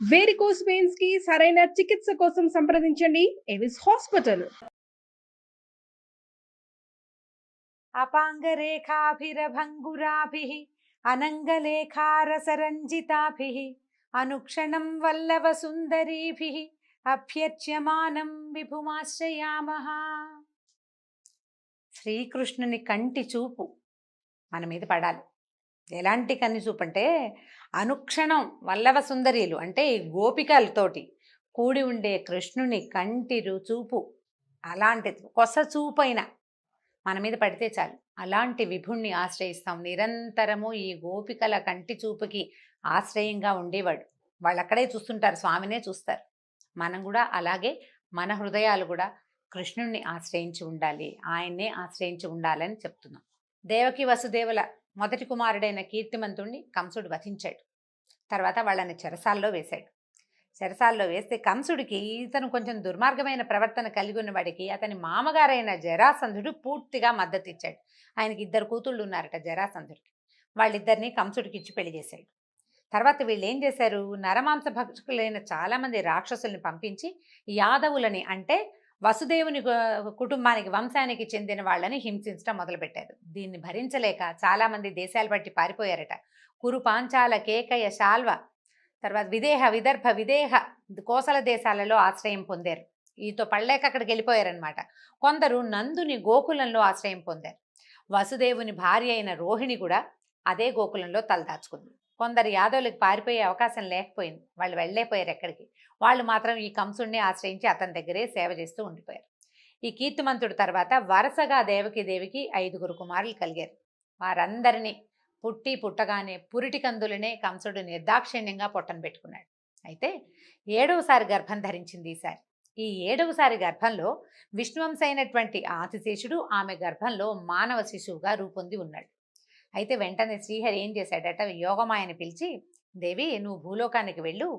Varicose veins కి సరైన చికిత్స కోసం సంప్రదించండి ఎవిస్ హాస్పిటల్. అపాంగరేఖాభిరభంగురాభిః అనంగలేఖారసరంజితాభిః అనుక్షణం వల్లవ సుందరీభిః అభ్యర్చ్యమానం విభుమాశ్రయామః. శ్రీకృష్ణుని కంటి చూపు మన మీద పడాలి. ఎలాంటి కన్ను చూపు అంటే అనుక్షణం వల్లవ సుందరీలు అంటే ఈ గోపికలతోటి కూడి ఉండే కృష్ణుని కంటి చూపు అలాంటిది కొస చూపైన మన మీద పడితే చాలు. అలాంటి విభుణ్ణి ఆశ్రయిస్తాం. నిరంతరము ఈ గోపికల కంటి చూపుకి ఆశ్రయంగా ఉండేవాడు. వాళ్ళు అక్కడే చూస్తుంటారు, స్వామినే చూస్తారు. మనం కూడా అలాగే మన హృదయాలు కూడా కృష్ణుణ్ణి ఆశ్రయించి ఉండాలి, ఆయన్నే ఆశ్రయించి ఉండాలని చెప్తున్నాం. దేవకి వసుదేవుల మొదటి కుమారుడైన కీర్తిమంతుణ్ణి కంసుడు వధించాడు. తర్వాత వాళ్ళని చెరసాల్లో వేశాడు. చెరసాల్లో వేస్తే కంసుడికి ఇతను కొంచెం దుర్మార్గమైన ప్రవర్తన కలిగి ఉన్నవాడికి అతని మామగారైన జరాసంధుడు పూర్తిగా మద్దతు ఇచ్చాడు. ఆయనకి 2 కూతుళ్ళు ఉన్నారట జరాసంధుడికి. వాళ్ళిద్దరినీ కంసుడికి ఇచ్చి పెళ్లి చేశాడు. తర్వాత వీళ్ళు ఏం చేశారు, నరమాంస భక్షకులైన చాలామంది రాక్షసుల్ని పంపించి యాదవులని అంటే వసుదేవుని కుటుంబానికి వంశానికి చెందిన వాళ్ళని హింసించడం మొదలుపెట్టారు. దీన్ని భరించలేక చాలామంది దేశాలు బట్టి పారిపోయారట. కురు, పాంచాల, కేకయ, శాల్వ, తర్వాత విదేహ, విదర్భ, విదేహ, కోసల దేశాలలో ఆశ్రయం పొందారు. ఈతో పడలేక అక్కడికి వెళ్ళిపోయారనమాట. కొందరు నందుని గోకులంలో ఆశ్రయం పొందారు. వసుదేవుని భార్య అయిన రోహిణి కూడా అదే గోకులంలో తలదాచుకుంది. కొందరు యాదవులకు పారిపోయే అవకాశం లేకపోయింది, వాళ్ళు వెళ్ళలేకపోయారు ఎక్కడికి. వాళ్ళు మాత్రం ఈ కంసుడిని ఆశ్రయించి అతని దగ్గరే సేవ చేస్తూ ఉండిపోయారు. ఈ కీర్తిమంతుడి తర్వాత వరుసగా దేవికి 5 కుమారులు కలిగారు. వారందరినీ పుట్టగానే పురిటి కందులనే కంసుడు నిర్దాక్షిణ్యంగా పొట్టను పెట్టుకున్నాడు. అయితే 7వసారి గర్భం ధరించింది ఈసారి. ఈ 7వసారి గర్భంలో విష్ణువంశ అయినటువంటి ఆదిశేషుడు ఆమె గర్భంలో మానవ శిశువుగా రూపొంది ఉన్నాడు. అయితే వెంటనే శ్రీహరి ఏం చేశాడట, యోగమాయని పిలిచి, దేవి నువ్వు భూలోకానికి వెళ్ళు,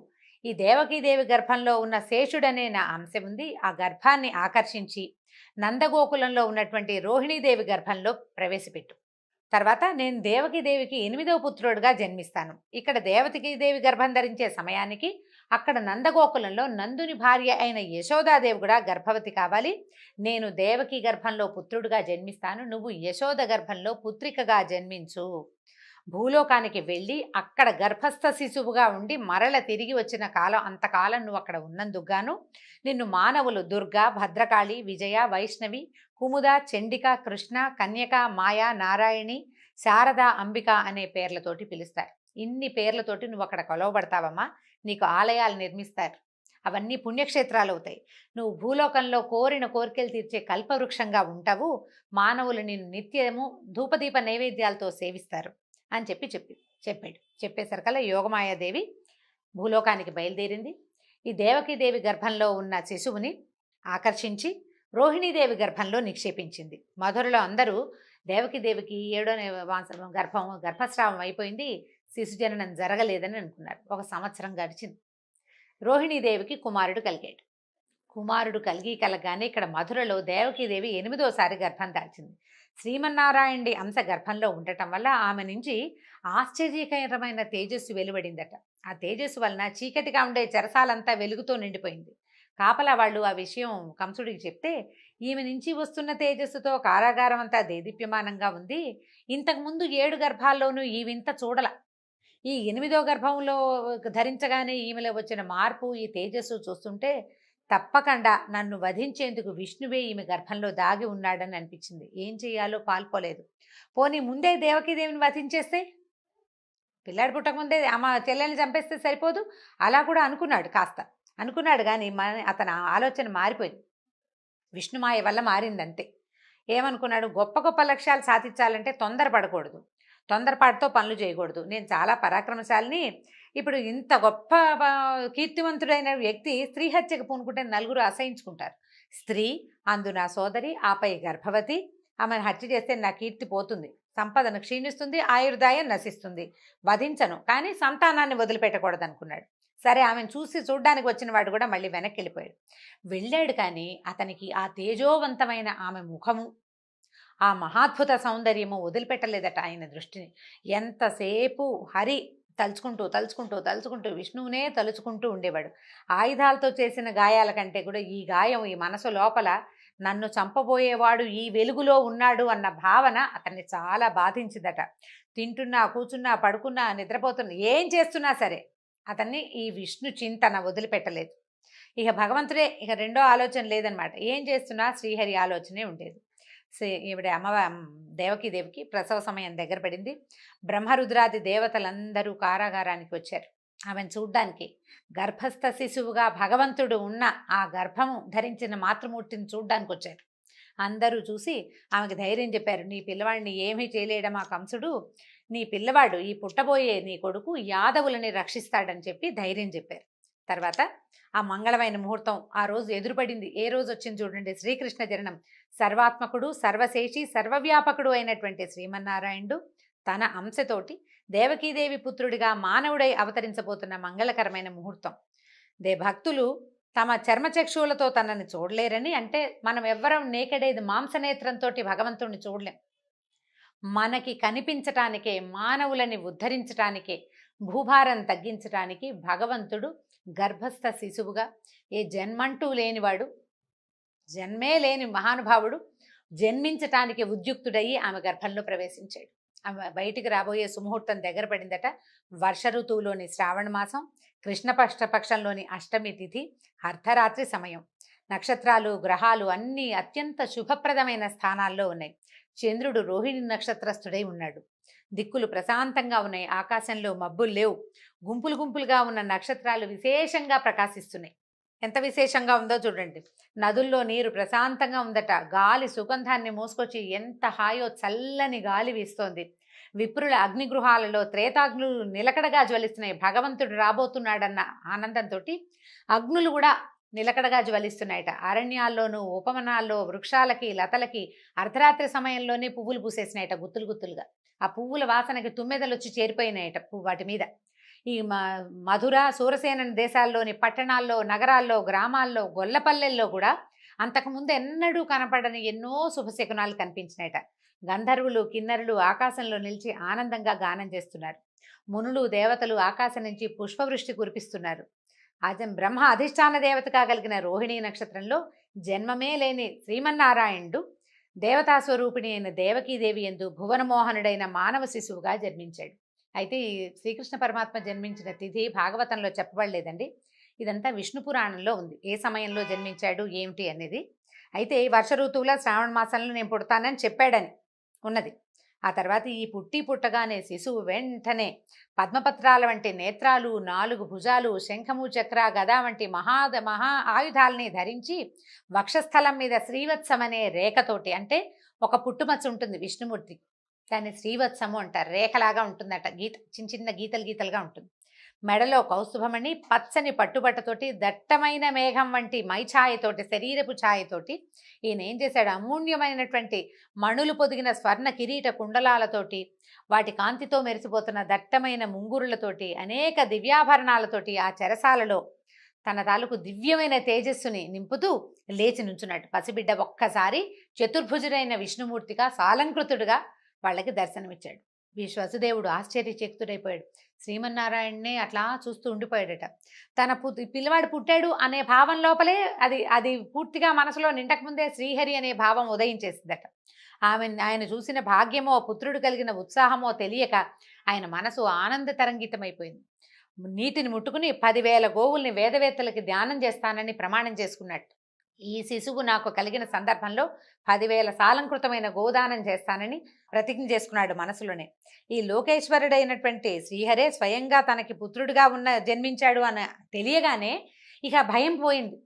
ఈ దేవకీదేవి గర్భంలో ఉన్న శేషుడనే నా అంశం ఉంది, ఆ గర్భాన్ని ఆకర్షించి నందగోకులంలో ఉన్నటువంటి రోహిణీదేవి గర్భంలో ప్రవేశపెట్టు. తర్వాత నేను దేవకీదేవికి 8వ పుత్రుడుగా జన్మిస్తాను. ఇక్కడ దేవకీదేవి గర్భం ధరించే సమయానికి అక్కడ నందగోకులంలో నందుని భార్య అయిన యశోదాదేవి కూడా గర్భవతి కావాలి. నేను దేవకి గర్భంలో పుత్రుడుగా జన్మిస్తాను, నువ్వు యశోద గర్భంలో పుత్రికగా జన్మించు. భూలోకానికి వెళ్ళి అక్కడ గర్భస్థ శిశువుగా ఉండి మరల తిరిగి వచ్చిన కాలం అంతకాలం నువ్వు అక్కడ ఉన్నందుకుగాను నిన్ను మానవులు దుర్గా, భద్రకాళి, విజయ, వైష్ణవి, కుముద, చండిక, కృష్ణ, కన్యక, మాయా, నారాయణి, శారద, అంబిక అనే పేర్లతోటి పిలుస్తారు. ఇన్ని పేర్లతోటి నువ్వు అక్కడ కొలవబడతావమ్మా. నీకు ఆలయాలు నిర్మిస్తారు, అవన్నీ పుణ్యక్షేత్రాలు అవుతాయి. నువ్వు భూలోకంలో కోరిన కోరికలు తీర్చే కల్పవృక్షంగా ఉంటావు. మానవులు నిన్ను నిత్యము ధూపదీప నైవేద్యాలతో సేవిస్తారు అని చెప్పాడు. చెప్పేసరికల్లా యోగమాయాదేవి భూలోకానికి బయలుదేరింది. ఈ దేవకీదేవి గర్భంలో ఉన్న శిశువుని ఆకర్షించి రోహిణీదేవి గర్భంలో నిక్షేపించింది. మధురలో అందరూ దేవకీదేవికి 7వ గర్భస్రావం అయిపోయింది, శిశుజననం జరగలేదని అనుకున్నారు. 1 సంవత్సరం గడిచింది. రోహిణీదేవికి కుమారుడు కలిగాడు. కుమారుడు కలగానే ఇక్కడ మధురలో దేవకీదేవి 8వసారి గర్భం దాల్చింది. శ్రీమన్నారాయణుడి అంశ గర్భంలో ఉండటం వల్ల ఆమె నుంచి ఆశ్చర్యకరమైన తేజస్సు వెలువడిందట. ఆ తేజస్సు వలన చీకటిగా ఉండే చెరసాలంతా వెలుగుతో నిండిపోయింది. కాపలా వాళ్ళు ఆ విషయం కంసుడికి చెప్తే, ఈమె నుంచి వస్తున్న తేజస్సుతో కారాగారం అంతా దేదీప్యమానంగా ఉంది, ఇంతకుముందు 7 గర్భాల్లోనూ ఈ వింత చూడల, ఈ 8వ గర్భంలో ధరించగానే ఈమెలో వచ్చిన మార్పు, ఈ తేజస్సు చూస్తుంటే తప్పకుండా నన్ను వధించేందుకు విష్ణువే ఈమె గర్భంలో దాగి ఉన్నాడని అనిపించింది. ఏం చేయాలో పాల్పోలేదు. పోనీ ముందే దేవకీదేవిని వధించేస్తే, పిల్లాడు పుట్టకముందే అమ్మ చెల్లెల్ని చంపేస్తే సరిపోదు, అలా కూడా అనుకున్నాడు కానీ అతని ఆలోచన మారిపోయింది. విష్ణుమాయ వల్ల మారిందంతే. ఏమనుకున్నాడు, గొప్ప గొప్ప లక్ష్యాలు సాధించాలంటే తొందరపడకూడదు, తొందరపాటుతో పనులు చేయకూడదు. నేను చాలా పరాక్రమశాలిని, ఇప్పుడు ఇంత గొప్ప కీర్తివంతుడైన వ్యక్తి స్త్రీ హత్యకు పూనుకుంటే 4 అసహించుకుంటారు. స్త్రీ, అందు నా సోదరి, ఆపై గర్భవతి, ఆమెను హత్య చేస్తే నా కీర్తి పోతుంది, సంపదను క్షీణిస్తుంది, ఆయుర్దాయం నశిస్తుంది. వధించను, కానీ సంతానాన్ని వదిలిపెట్టకూడదు అనుకున్నాడు. సరే, ఆమెను చూడ్డానికి వచ్చిన వాడు కూడా మళ్ళీ వెనక్కి వెళ్ళాడు. కానీ అతనికి ఆ తేజోవంతమైన ఆమె ముఖము, ఆ మహాద్భుత సౌందర్యము వదిలిపెట్టలేదట ఆయన దృష్టిని. ఎంతసేపు హరి తలుచుకుంటూ తలుచుకుంటూ తలుచుకుంటూ విష్ణువునే తలుచుకుంటూ ఉండేవాడు. ఆయుధాలతో చేసిన గాయాల కంటే కూడా ఈ గాయం ఈ మనసు లోపల నన్ను చంపబోయేవాడు ఈ వెలుగులో ఉన్నాడు అన్న భావన అతన్ని చాలా బాధించిందట. తింటున్నా, కూర్చున్నా, పడుకున్నా, నిద్రపోతున్నా, ఏం చేస్తున్నా సరే అతన్ని ఈ విష్ణు చింతన వదిలిపెట్టలేదు. ఇక భగవంతుడే, ఇక రెండో ఆలోచన లేదనమాట. ఏం చేస్తున్నా శ్రీహరి ఆలోచనే ఉండేది. ఈవిడ దేవకీదేవికి ప్రసవ సమయం దగ్గర పడింది. బ్రహ్మరుద్రాది దేవతలందరూ కారాగారానికి వచ్చారు ఆమెను చూడ్డానికి. గర్భస్థ శిశువుగా భగవంతుడు ఉన్న ఆ గర్భము ధరించిన మాతృమూర్తిని చూడ్డానికి వచ్చారు. అందరూ చూసి ఆమెకు ధైర్యం చెప్పారు. నీ పిల్లవాడిని ఏమీ చేయలేడమా కంసుడు, నీ పిల్లవాడు ఈ పుట్టబోయే నీ కొడుకు యాదవులని రక్షిస్తాడని చెప్పి ధైర్యం చెప్పారు. తర్వాత ఆ మంగళమైన ముహూర్తం ఆ రోజు ఎదురుపడింది. ఏ రోజు వచ్చింది చూడండి, శ్రీకృష్ణ జననం. సర్వాత్మకుడు, సర్వశేషి, సర్వవ్యాపకుడు అయినటువంటి శ్రీమన్నారాయణుడు తన అంశతోటి దేవకీదేవి పుత్రుడిగా మానవుడై అవతరించబోతున్న మంగళకరమైన ముహూర్తం. భక్తులు తమ చర్మచక్షువులతో తనని చూడలేరని, అంటే మనం ఎవ్వరం నేకడేది మాంసనేత్రంతో భగవంతుడిని చూడలేం. మనకి కనిపించటానికే, మానవులని ఉద్ధరించటానికే, భూభారం తగ్గించటానికి భగవంతుడు గర్భస్థ శిశువుగా, ఏ జన్మంటూ లేనివాడు, జన్మే లేని మహానుభావుడు జన్మించటానికి ఉద్యుక్తుడయ్యి ఆమె గర్భంలో ప్రవేశించాడు. ఆమె బయటికి రాబోయే సుముహూర్తం దగ్గర పడిందట. వర్ష ఋతువులోని శ్రావణ మాసం, కృష్ణపక్షంలోని అష్టమి తిథి, అర్ధరాత్రి సమయం. నక్షత్రాలు, గ్రహాలు అన్నీ అత్యంత శుభప్రదమైన స్థానాల్లో ఉన్నాయి. చంద్రుడు రోహిణి నక్షత్రస్థుడై ఉన్నాడు. దిక్కులు ప్రశాంతంగా ఉన్నాయి. ఆకాశంలో మబ్బులు లేవు. గుంపులు గుంపులుగా ఉన్న నక్షత్రాలు విశేషంగా ప్రకాశిస్తున్నాయి. ఎంత విశేషంగా ఉందో చూడండి. నదుల్లో నీరు ప్రశాంతంగా ఉందట. గాలి సుగంధాన్ని మోసుకొచ్చి ఎంత హాయో చల్లని గాలి వీస్తోంది. విప్రుల అగ్నిగృహాలలో త్రేతాగ్నులు నిలకడగా జ్వలిస్తున్నాయి. భగవంతుడు రాబోతున్నాడన్న ఆనందంతో అగ్నులు కూడా నిలకడగా జ్వలిస్తున్నాయట. అరణ్యాల్లోనూ ఉపవనాల్లో వృక్షాలకి, లతలకి అర్ధరాత్రి సమయంలోనే పువ్వులు పూసేసినాయట, గుత్తులు గుత్తులుగా. ఆ పువ్వుల వాసనకి తుమ్మెదలు వచ్చి చేరిపోయినాయట వాటి మీద. ఈ మధుర, సూరసేన దేశాల్లోని పట్టణాల్లో, నగరాల్లో, గ్రామాల్లో, గొల్లపల్లెల్లో కూడా అంతకుముందు ఎన్నడూ కనపడని ఎన్నో శుభశకునాలు కనిపించినాయట. గంధర్వులు, కిన్నరులు ఆకాశంలో నిలిచి ఆనందంగా గానం చేస్తున్నారు. మునులు, దేవతలు ఆకాశం నుంచి పుష్పవృష్టి కురిపిస్తున్నారు. బ్రహ్మ అధిష్టాన దేవతగా కలిగిన రోహిణీ నక్షత్రంలో జన్మమే లేని శ్రీమన్నారాయణుడు దేవతా స్వరూపిణి అయిన దేవకీదేవి యందు భువనమోహనుడైన మానవ శిశువుగా జన్మించాడు. అయితే ఈ శ్రీకృష్ణ పరమాత్మ జన్మించిన తిథి భాగవతంలో చెప్పబడలేదండి. ఇదంతా విష్ణు పురాణంలో ఉంది, ఏ సమయంలో జన్మించాడు ఏమిటి అనేది. అయితే వర్ష ఋతువులో శ్రావణ మాసంలో నేను పుడతానని చెప్పాడని ఉన్నది. ఆ తర్వాత ఈ పుట్టగానే శిశువు వెంటనే పద్మపత్రాల వంటి నేత్రాలు, 4 భుజాలు, శంఖము, చక్ర, గద వంటి మహా ఆయుధాలని ధరించి వక్షస్థలం మీద శ్రీవత్సమనే రేఖతోటి, అంటే ఒక పుట్టుమచ్చ ఉంటుంది విష్ణుమూర్తి, దాన్ని శ్రీవత్సము అంటారు. రేఖలాగా ఉంటుందట, చిన్న చిన్న గీతలుగా ఉంటుంది. మెడలో కౌస్తుభమణి, పచ్చని పట్టుబట్టతోటి, దట్టమైన మేఘం వంటి మైఛాయతోటి, శరీరపు ఛాయతోటి ఈయన ఏం చేశాడు, అమూల్యమైనటువంటి మణులు పొదిగిన స్వర్ణ కిరీట కుండలాలతోటి, వాటి కాంతితో మెరిసిపోతున్న దట్టమైన ముంగురులతోటి, అనేక దివ్యాభరణాలతోటి ఆ చెరసాలలో తన తాలూకు దివ్యమైన తేజస్సుని నింపుతూ లేచి నుంచున్నాడు. పసిబిడ్డ ఒక్కసారి చతుర్భుజుడైన విష్ణుమూర్తిగా సాలంకృతుడుగా వాళ్ళకి దర్శనమిచ్చాడు. వసుదేవుడు ఆశ్చర్యచకితుడైపోయాడు. శ్రీమన్నారాయణనే అట్లా చూస్తూ ఉండిపోయాడట. తన పిల్లవాడు పుట్టాడు అనే భావం లోపలే అది పూర్తిగా మనసులో నిండకముందే శ్రీహరి అనే భావం ఉదయించేసిందట. ఆయన చూసిన భాగ్యమో, పుత్రుడు కలిగిన ఉత్సాహమో తెలియక ఆయన మనసు ఆనంద తరంగితమైపోయింది. నీటిని ముట్టుకుని 10,000 గోవుల్ని వేదవేత్తలకి ధ్యానం చేస్తానని ప్రమాణం చేసుకున్నట్టు. ఈ శిశువు నాకు కలిగిన సందర్భంలో 10,000 సాలంకృతమైన గోదానం చేస్తానని ప్రతిజ్ఞ చేసుకున్నాడు మనసులోనే. ఈ లోకేశ్వరుడైనటువంటి శ్రీహరే స్వయంగా తనకి పుత్రుడిగా జన్మించాడు అని తెలియగానే ఇక భయం పోయింది.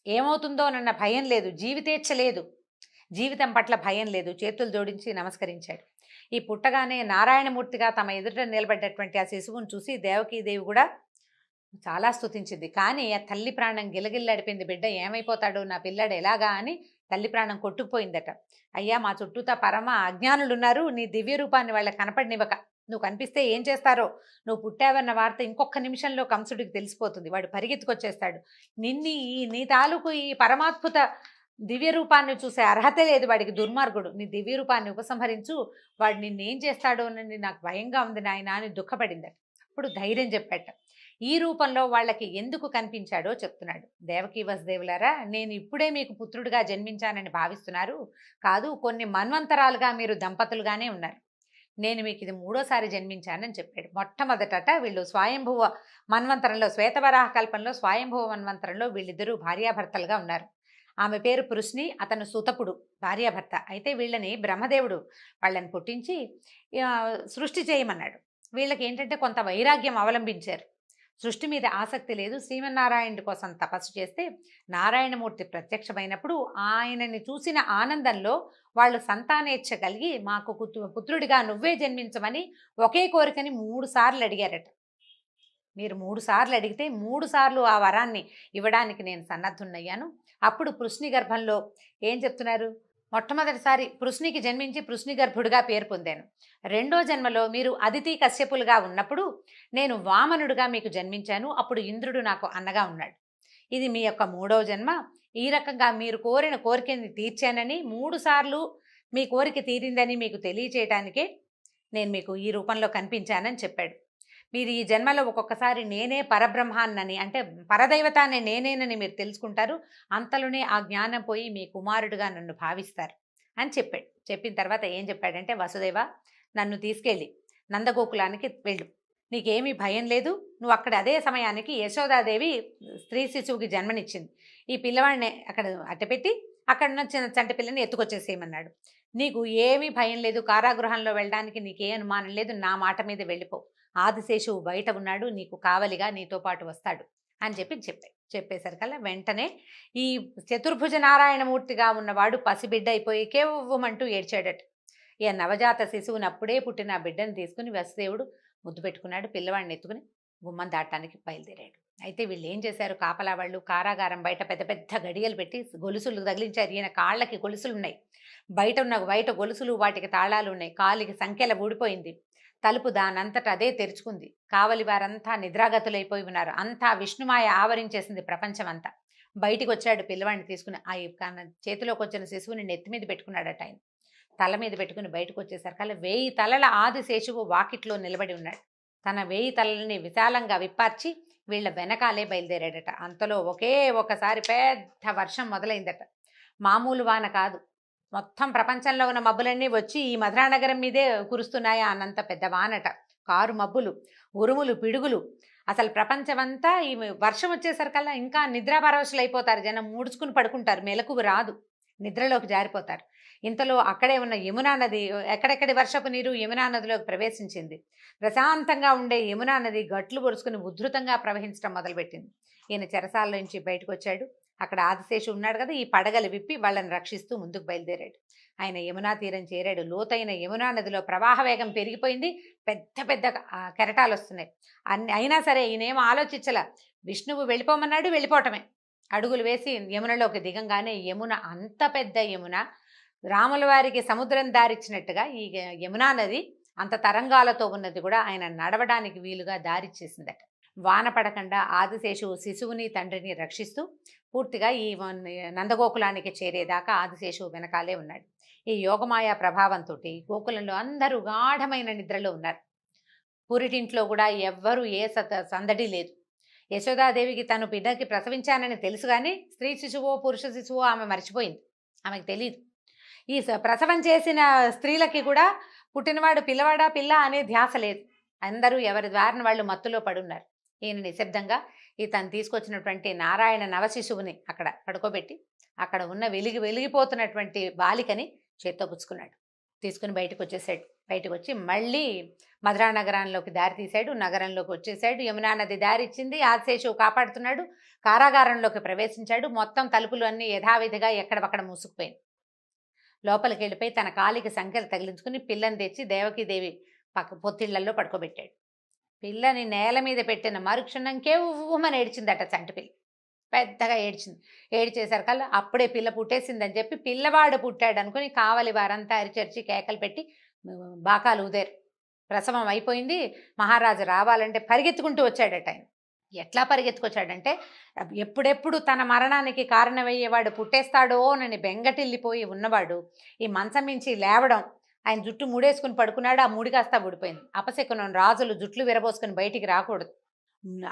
ఏమవుతుందోనన్న భయం లేదు, జీవితేచ్ఛ లేదు, జీవితం పట్ల భయం లేదు. చేతులు జోడించి నమస్కరించాడు. ఈ పుట్టగానే నారాయణమూర్తిగా తమ ఎదుట నిలబడ్డటువంటి ఆ శిశువును చూసి దేవకీదేవి కూడా చాలా స్తుతించింది. కానీ ఆ తల్లి ప్రాణం గిలగిల్లాడిపోయింది. బిడ్డ ఏమైపోతాడు, నా పిల్లాడు ఎలాగా అని తల్లి ప్రాణం కొట్టుకుపోయిందట. అయ్యా, మా చుట్టూతా పరమ అజ్ఞానులు ఉన్నారు, నీ దివ్య రూపాన్ని వాళ్ళకి కనపడినివ్వక, నువ్వు కనిపిస్తే ఏం చేస్తారో, నువ్వు పుట్టావన్న వార్త ఇంకొక నిమిషంలో కంసుడికి తెలిసిపోతుంది, వాడు పరిగెత్తుకొచ్చేస్తాడు. నీ తాలూకు ఈ పరమాద్భుత దివ్య రూపాన్ని చూసే అర్హత లేదు వాడికి, దుర్మార్గుడు, నీ దివ్య రూపాన్ని ఉపసంహరించు, వాడు నిన్నేం చేస్తాడో అని నాకు భయంగా ఉంది నాయన అని దుఃఖపడిందట. ఎప్పుడు ధైర్యం చెప్పాట. ఈ రూపంలో వాళ్ళకి ఎందుకు కనిపించాడో చెప్తున్నాడు. దేవకీ వసుదేవులారా, నేను ఇప్పుడే మీకు పుత్రుడిగా జన్మించానని భావిస్తున్నారు. కాదు, కొన్ని మన్వంతరాలుగా మీరు దంపతులుగానే ఉన్నారు. నేను మీకు ఇది మూడోసారి జన్మించానని చెప్పాడు. మొట్టమొదటట వీళ్ళు స్వయంభువ మన్వంతరంలో, శ్వేతవరాహ కల్పంలో స్వయంభువ మన్వంతరంలో వీళ్ళిద్దరూ భార్యాభర్తలుగా ఉన్నారు. ఆమె పేరు పృశ్ని, అతను సుతపుడు, భార్యాభర్త. అయితే వీళ్ళని బ్రహ్మదేవుడు వాళ్ళని పుట్టించి సృష్టి చేయమన్నాడు. వీళ్ళకి ఏంటంటే కొంత వైరాగ్యం అవలంబించారు. సృష్టి మీద ఆసక్తి లేదు. శ్రీమన్నారాయణుడి కోసం తపస్సు చేస్తే నారాయణమూర్తి ప్రత్యక్షమైనప్పుడు ఆయనని చూసిన ఆనందంలో వాళ్ళు సంతానేచ్ఛ కలిగి మాకు పుత్రుడిగా నువ్వే జన్మించమని ఒకే కోరికని 3 సార్లు అడిగారట. మీరు 3 సార్లు అడిగితే 3 సార్లు ఆ వరాన్ని ఇవ్వడానికి నేను సన్నద్ధున్నయ్యాను. అప్పుడు పృశ్ని గర్భంలో ఏం చెప్తున్నారు? మొట్టమొదటిసారి పృశ్నికి జన్మించి పృశ్ని గర్భుడిగా పేరు పొందాను. రెండో జన్మలో మీరు అదితి కశ్యపులుగా ఉన్నప్పుడు నేను వామనుడిగా మీకు జన్మించాను. అప్పుడు ఇంద్రుడు నాకు అన్నగా ఉన్నాడు. ఇది మీ యొక్క 3వ జన్మ. ఈ రకంగా మీరు కోరిన కోరికని తీర్చానని, 3 సార్లు మీ కోరిక తీరిందని మీకు తెలియచేయటానికే నేను మీకు ఈ రూపంలో కనిపించానని చెప్పాడు. మీరు ఈ జన్మలో ఒక్కొక్కసారి నేనే పరబ్రహ్మాన్నని, అంటే పరదైవతాన్ని నేనేనని మీరు తెలుసుకుంటారు. అంతలోనే ఆ జ్ఞానం పోయి మీ కుమారుడిగా నన్ను భావిస్తారు అని చెప్పాడు. చెప్పిన తర్వాత ఏం చెప్పాడంటే, వసుదేవ, నన్ను తీసుకెళ్ళి నందగోకులానికి వెళ్ళు. నీకేమీ భయం లేదు. నువ్వు అక్కడ అదే సమయానికి యశోదాదేవి స్త్రీ శిశువుకి జన్మనిచ్చింది. ఈ పిల్లవాడిని అక్కడ అట్టపెట్టి అక్కడ ఉన్న చిన్న చంటి పిల్లని ఎత్తుకొచ్చేసేయమన్నాడు. నీకు ఏమీ భయం లేదు. కారాగృహంలో వెళ్ళడానికి నీకే అనుమానం లేదు. నా మాట మీద వెళ్ళిపో. ఆదిశేషువు బయట ఉన్నాడు, నీకు కావలిగా నీతో పాటు వస్తాడు అని చెప్పేసరికల్లా వెంటనే ఈ చతుర్భుజ నారాయణమూర్తిగా ఉన్నవాడు పసిబిడ్డ అయిపోయి కేవ్వమంటూ ఏడ్చాడట. ఈ నవజాత శిశువుని, అప్పుడే పుట్టిన ఆ బిడ్డను తీసుకుని వసుదేవుడు ముద్దు పెట్టుకున్నాడు. పిల్లవాడిని ఎత్తుకుని గుమ్మం దాటానికి బయలుదేరాడు. అయితే వీళ్ళు ఏం చేశారు? కాపలా వాళ్ళు కారాగారం బయట పెద్ద పెద్ద గడియలు పెట్టి గొలుసులు తగిలించారు. ఈయన కాళ్ళకి గొలుసులు ఉన్నాయి, బయట గొలుసులు, వాటికి తాళాలు ఉన్నాయి. కాలికి సంఖ్యల ఊడిపోయింది. తలుపు దానంతట అదే తెరుచుకుంది. కావలి వారంతా నిద్రాగతులైపోయి ఉన్నారు. అంతా విష్ణుమాయ ఆవరించేసింది ప్రపంచం అంతా. బయటికి వచ్చాడు పిల్లవాడిని తీసుకుని. ఆ చేతిలోకి వచ్చిన శిశువుని నెత్తి మీద పెట్టుకున్నాడట. ఆయన తల మీద పెట్టుకుని బయటకు వచ్చేసరికల్లా 1000 తలల ఆదిశేషువు వాకిట్లో నిలబడి ఉన్నాడు. తన 1000 తలలని విశాలంగా విప్పార్చి వీళ్ళ వెనకాలే బయలుదేరాడట. అంతలో ఒకసారి పెద్ద వర్షం మొదలైందట. మామూలు వాన కాదు. మొత్తం ప్రపంచంలో ఉన్న మబ్బులన్నీ వచ్చి ఈ మధురానగరం మీదే కురుస్తున్నాయా అన్నంత పెద్ద వానట. కారు మబ్బులు, ఉరుములు, పిడుగులు. అసలు ప్రపంచమంతా ఈ వర్షం వచ్చేసరికల్లా ఇంకా నిద్రాపరవశులు అయిపోతారు. జనం ముడుచుకుని పడుకుంటారు. మెలకువ రాదు, నిద్రలోకి జారిపోతారు. ఇంతలో అక్కడే ఉన్న యమునా నది, ఎక్కడెక్కడి వర్షపు నీరు యమునా నదిలోకి ప్రవేశించింది. ప్రశాంతంగా ఉండే యమునా నది గట్లు పొరుచుకుని ఉధృతంగా ప్రవహించడం మొదలుపెట్టింది. ఈయన చెరసాల నుంచి బయటకు వచ్చాడు. అక్కడ ఆదిశేషు ఉన్నాడు కదా, ఈ పడగలు విప్పి వాళ్ళని రక్షిస్తూ ముందుకు బయలుదేరాడు. ఆయన యమునా తీరం చేరాడు. లోతైన యమునా నదిలో ప్రవాహ వేగం పెరిగిపోయింది. పెద్ద పెద్ద కెరటాలు వస్తున్నాయి. అయినా సరే ఈయనేమో ఆలోచించలా. విష్ణువు వెళ్ళిపోమన్నాడు, వెళ్ళిపోవటమే. అడుగులు వేసి యమునలోకి దిగంగానే యమున, అంత పెద్ద యమున, రాముల వారికి సముద్రం దారిచ్చినట్టుగా ఈ యమునా నది అంత తరంగాలతో ఉన్నది కూడా ఆయన నడవడానికి వీలుగా దారిచ్చేసిందట. వాన పడకుండా ఆదిశేషువు శిశువుని తండ్రిని రక్షిస్తూ పూర్తిగా ఈ నందగోకులానికి చేరేదాకా ఆదిశేషువు వెనకాలే ఉన్నాడు. ఈ యోగమాయ ప్రభావంతో గోకులంలో అందరూ గాఢమైన నిద్రలో ఉన్నారు. పురిటింట్లో కూడా ఎవ్వరూ ఏ సందడి లేదు. యశోదాదేవికి తను బిడ్డకి ప్రసవించానని తెలుసు, కానీ స్త్రీ శిశువో పురుష శిశువో ఆమె మర్చిపోయింది. ఆమెకు తెలియదు. ఈ ప్రసవం చేసిన స్త్రీలకి కూడా పుట్టినవాడు పిల్లవాడా పిల్ల అనే ధ్యాస లేదు. అందరూ ఎవరి ద్వారాన వాళ్ళు మత్తులో పడున్నారు. ఈయన నిశ్శబ్దంగా తను తీసుకొచ్చినటువంటి నారాయణ నవశిశువుని అక్కడ పడుకోబెట్టి అక్కడ ఉన్న వెలిగిపోతున్నటువంటి బాలికని చేత్తో పుచ్చుకున్నాడు. తీసుకుని బయటకు వచ్చేసాడు. బయటకు వచ్చి మళ్ళీ మధురా నగరంలోకి దారి తీశాడు. నగరంలోకి వచ్చేసాడు. యమునా నది దారి ఇచ్చింది. ఆదిశేషువు కాపాడుతున్నాడు. కారాగారంలోకి ప్రవేశించాడు. మొత్తం తలుపులు అన్నీ యథావిధిగా ఎక్కడపక్కడ మూసుకుపోయింది. లోపలికి వెళ్ళిపోయి తన కాలికి సంఖ్యలు తగిలించుకుని పిల్లని తెచ్చి దేవకీదేవి పొత్తిళ్లలో పడుకోబెట్టాడు. పిల్లని నేల మీద పెట్టిన మరుక్షణంకే ఉవ్వుమని ఏడ్చిందట చంటిపిల్ల. పెద్దగా ఏడ్చింది. ఏడ్చేసరికల్లా అప్పుడే పిల్ల పుట్టేసిందని చెప్పి పిల్లవాడు పుట్టాడు అనుకుని కావలి వారంతా అరిచరిచి కేకలు పెట్టి బాకాలు ఊదారు. ప్రసవం అయిపోయింది. మహారాజు రావాలంటే పరిగెత్తుకుంటూ వచ్చాడట. ఆయన ఎట్లా పరిగెత్తుకొచ్చాడంటే, ఎప్పుడెప్పుడు తన మరణానికి కారణమయ్యేవాడు పుట్టేస్తాడో అని బెంగటిల్లిపోయి ఉన్నవాడు ఈ మంచం మించి లేవడం, ఆయన జుట్టు ముడేసుకుని పడుకున్నాడు. ఆ ముడి కాస్త ఊడిపోయింది. అపశకునం, రాజులు జుట్లు విరబోసుకుని బయటికి రాకూడదు.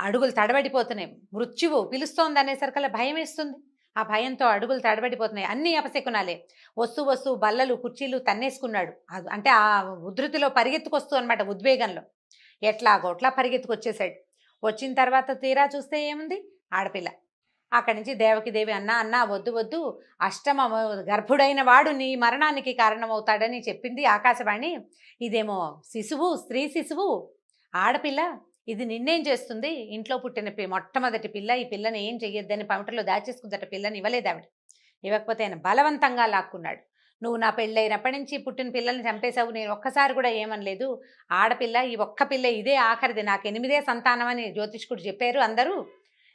అడుగులు తడబడిపోతున్నాయి. మృత్యువు పిలుస్తోంది అనేసరికల్లా భయం వేస్తుంది. ఆ భయంతో అడుగులు తడబడిపోతున్నాయి. అన్నీ అపశకునాలే. వస్తూ వస్తూ బల్లలు కుర్చీలు తన్నేసుకున్నాడు. అంటే ఆ ఉధృతిలో పరిగెత్తుకొస్తూ అనమాట, ఉద్వేగంలో ఎట్లాగోట్లా పరిగెత్తుకొచ్చేసాడు. వచ్చిన తర్వాత తీరా చూస్తే ఏముంది, ఆడపిల్ల. అక్కడి నుంచి దేవకిదేవి, అన్నా అన్నా వద్దు వద్దు, అష్టమ గర్భుడైన వాడు నీ మరణానికి కారణమవుతాడని చెప్పింది ఆకాశవాణి. ఇదేమో శిశువు, స్త్రీ శిశువు, ఆడపిల్ల, ఇది నిన్నేం చేస్తుంది? ఇంట్లో పుట్టిన మొట్టమొదటి పిల్ల, ఈ పిల్లని ఏం చెయ్యొద్దని పమిటలో దాచేసుకుందట. పిల్లని ఇవ్వలేదు ఆవిడ. ఇవ్వకపోతే ఆయన బలవంతంగా లాక్కున్నాడు. నువ్వు నా పెళ్ళైనప్పటి నుంచి పుట్టిన పిల్లల్ని చంపేశావు, నేను ఒక్కసారి కూడా ఏమనలేదు. ఆడపిల్ల, ఈ ఒక్క పిల్ల ఇదే ఆఖరిది, నాకు 8దే సంతానం అని జ్యోతిష్కుడు చెప్పారు అందరూ.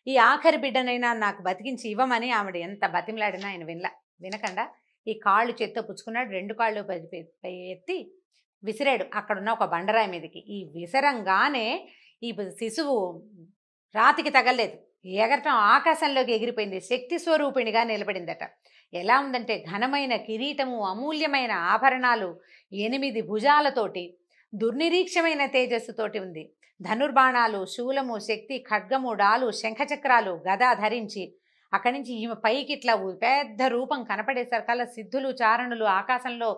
ఈ ఆఖరి బిడ్డనైనా నాకు బతికించి ఇవ్వమని ఆవిడ ఎంత బతిమలాడినా ఆయన వినకుండా ఈ కాళ్ళు చేత్తో పుచ్చుకున్నాడు. 2 కాళ్ళు ఎత్తి విసిరాడు అక్కడున్న ఒక బండరాయి మీదకి. ఈ విసరంగానే ఈ శిశువు రాతికి తగలేదు, ఎగరటం ఆకాశంలోకి ఎగిరిపోయింది. శక్తి స్వరూపిణిగా నిలబడిందట. ఎలా ఉందంటే ఘనమైన కిరీటము, అమూల్యమైన ఆభరణాలు, 8 భుజాలతోటి, దుర్నిరీక్షమైన తేజస్సుతోటి ఉంది. ధనుర్బాణాలు, శూలము, శక్తి, ఖడ్గము, డాలు, శంఖచక్రాలు, గద ధరించి అక్కడి నుంచి ఈమె పైకి ఇట్లా పెద్ద రూపం కనపడేసరికల్లా సిద్ధులు, చారణులు ఆకాశంలో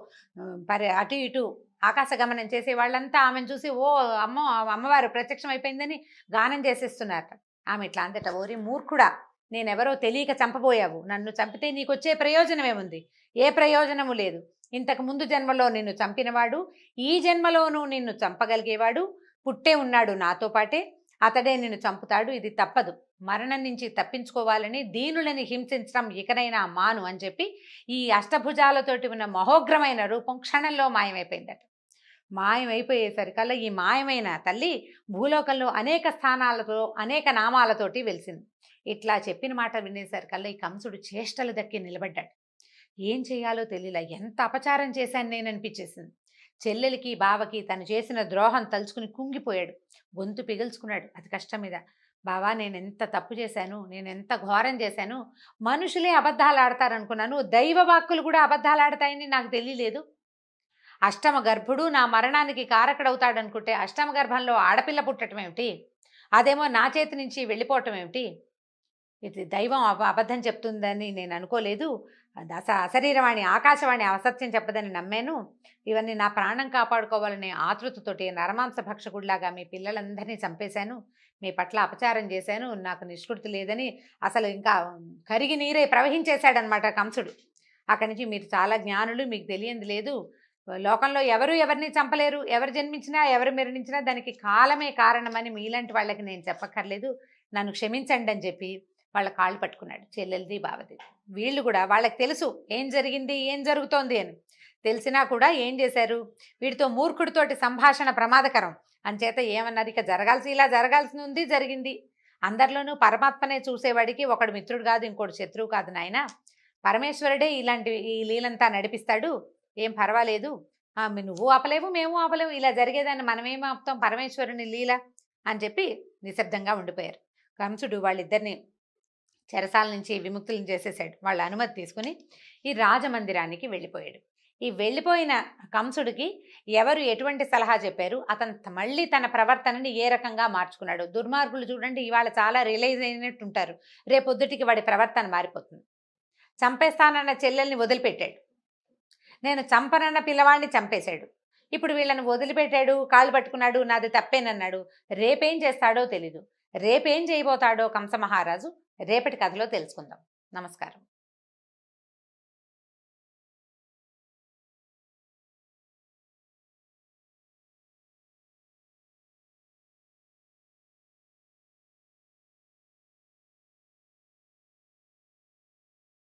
అటు ఇటు ఆకాశ గమనం చేసే వాళ్ళంతా ఆమెను చూసి ఓ అమ్మవారు ప్రత్యక్షం అయిపోయిందని గానం చేసేస్తున్నారట. ఆమె ఇట్లా అందట, ఓరి మూర్ఖుడా, నేనెవరో తెలియక చంపబోయావు. నన్ను చంపితే నీకొచ్చే ప్రయోజనం ఏముంది? ఏ ప్రయోజనము లేదు. ఇంతకు ముందు జన్మలో నిన్ను చంపినవాడు ఈ జన్మలోనూ నిన్ను చంపగలిగేవాడు పుట్టే ఉన్నాడు నాతో పాటే. అతడే నిన్ను చంపుతాడు. ఇది తప్పదు. మరణం నుంచి తప్పించుకోవాలని దీనులని హింసించడం ఇకనైనా మాను అని చెప్పి ఈ అష్టభుజాలతోటి ఉన్న మహోగ్రమైన రూపం క్షణంలో మాయమైపోయిందట. మాయమైపోయేసరికల్లా ఈ మాయమైన తల్లి భూలోకంలో అనేక స్థానాలతో అనేక నామాలతోటి వెలిసింది. ఇట్లా చెప్పిన మాట వినేసరికల్లా ఈ కంసుడు చేష్టలు దక్కి నిలబడ్డాడు. ఏం చేయాలో తెలియలా. ఎంత అపచారం చేశాను నేను అనిపించేసింది. చెల్లెలికి బావకి తను చేసిన ద్రోహం తలుచుకుని కుంగిపోయాడు. గొంతు పిగుల్చుకున్నాడు అతి కష్టం మీద. బావా, నేను ఎంత తప్పు చేశాను, నేను ఎంత ఘోరం చేశాను. మనుషులే అబద్ధాలు ఆడతారనుకున్నాను, దైవ వాక్కులు కూడా అబద్ధాలు ఆడతాయని నాకు తెలియలేదు. అష్టమ గర్భుడు నా మరణానికి కారకుడవుతాడు అనుకుంటే అష్టమ గర్భంలో ఆడపిల్ల పుట్టడం ఏమిటి? అదేమో నా చేతి నుంచి వెళ్ళిపోవటం ఏమిటి? ఇది దైవం అబద్ధం చెప్తుందని నేను అనుకోలేదు. అశరీరవాణి ఆకాశవాణి అసత్యం చెప్పదని నమ్మాను. ఇవన్నీ నా ప్రాణం కాపాడుకోవాలనే ఆతృతతోటి నరమాంస భక్షకుడిలాగా మీ పిల్లలందరినీ చంపేశాను. మీ పట్ల అపచారం చేశాను. నాకు నిష్కృతి లేదని అసలు ఇంకా కరిగి నీరే ప్రవహించేశాడనమాట కంసుడు. అక్కడి నుంచి మీరు చాలా జ్ఞానులు, మీకు తెలియంది లేదు. లోకంలో ఎవరు ఎవరిని చంపలేరు. ఎవరు జన్మించినా ఎవరు మరణించినా దానికి కాలమే కారణమని మీలాంటి వాళ్ళకి నేను చెప్పక్కర్లేదు. నన్ను క్షమించండి అని చెప్పి వాళ్ళ కాళ్ళు పట్టుకున్నాడు, చెల్లెలది బావది. వీళ్ళు కూడా వాళ్ళకి తెలుసు ఏం జరిగింది, ఏం జరుగుతోంది అని. తెలిసినా కూడా ఏం చేశారు, వీడితో మూర్ఖుడితోటి సంభాషణ ప్రమాదకరం అంచేత ఏమన్నారు, ఇక ఇలా జరగాల్సి ఉంది, జరిగింది. అందరిలోనూ పరమాత్మనే చూసేవాడికి ఒకడు మిత్రుడు కాదు, ఇంకోటి శత్రువు కాదు నాయన. పరమేశ్వరుడే ఈ లీలంతా నడిపిస్తాడు, ఏం పర్వాలేదు. నువ్వు ఆపలేవు, మేము ఆపలేవు, ఇలా జరిగేదాన్ని మనమేం ఆపుతాం, పరమేశ్వరుని లీల అని చెప్పి నిశ్శబ్దంగా ఉండిపోయారు. కంసుడు వాళ్ళిద్దరిని చెరసాల నుంచి విముక్తులను చేసేసాడు. వాళ్ళ అనుమతి తీసుకుని ఈ రాజమందిరానికి వెళ్ళిపోయాడు. ఈ వెళ్ళిపోయిన కంసుడికి ఎవరు ఎటువంటి సలహా చెప్పారు, అతను మళ్ళీ తన ప్రవర్తనని ఏ రకంగా మార్చుకున్నాడు. దుర్మార్గులు చూడండి, ఇవాళ చాలా రియలైజ్ అయినట్టు ఉంటారు, రేపొద్దుటికి వాడి ప్రవర్తన మారిపోతుంది. చంపేస్తానన్న చెల్లెల్ని వదిలిపెట్టాడు, నేను చంపనన్న పిల్లవాడిని చంపేశాడు. ఇప్పుడు వీళ్ళని వదిలిపెట్టాడు, కాళ్ళు పట్టుకున్నాడు, నాది తప్పేనన్నాడు. రేపేం చేస్తాడో తెలీదు. రేపేం చేయబోతాడో కంస మహారాజు రేపటి కథలో తెలుసుకుందాం. నమస్కారం.